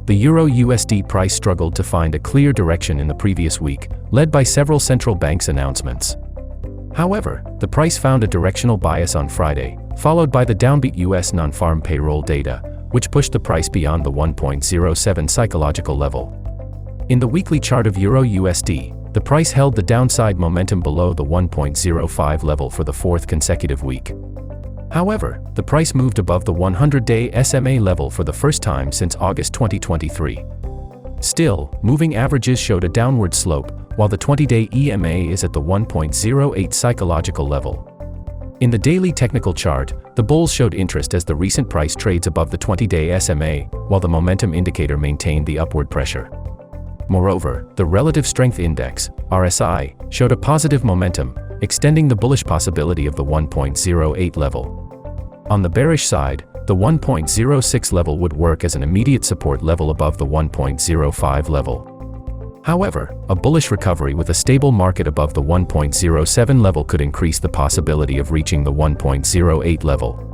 the EURUSD price struggled to find a clear direction in the previous week, led by several central banks' announcements. However, the price found a directional bias on Friday, followed by the downbeat US non-farm payroll data, which pushed the price beyond the 1.07 psychological level. In the weekly chart of EURUSD, the price held the downside momentum below the 1.05 level for the fourth consecutive week. However, the price moved above the 100-day SMA level for the first time since August 2023. Still, moving averages showed a downward slope, while the 20-day EMA is at the 1.08 psychological level. In the daily technical chart, the bulls showed interest as the recent price trades above the 20-day SMA, while the momentum indicator maintained the upward pressure. Moreover, the Relative Strength Index, RSI, showed a positive momentum, extending the bullish possibility of the 1.08 level. On the bearish side, the 1.06 level would work as an immediate support level above the 1.05 level. However, a bullish recovery with a stable market above the 1.07 level could increase the possibility of reaching the 1.08 level.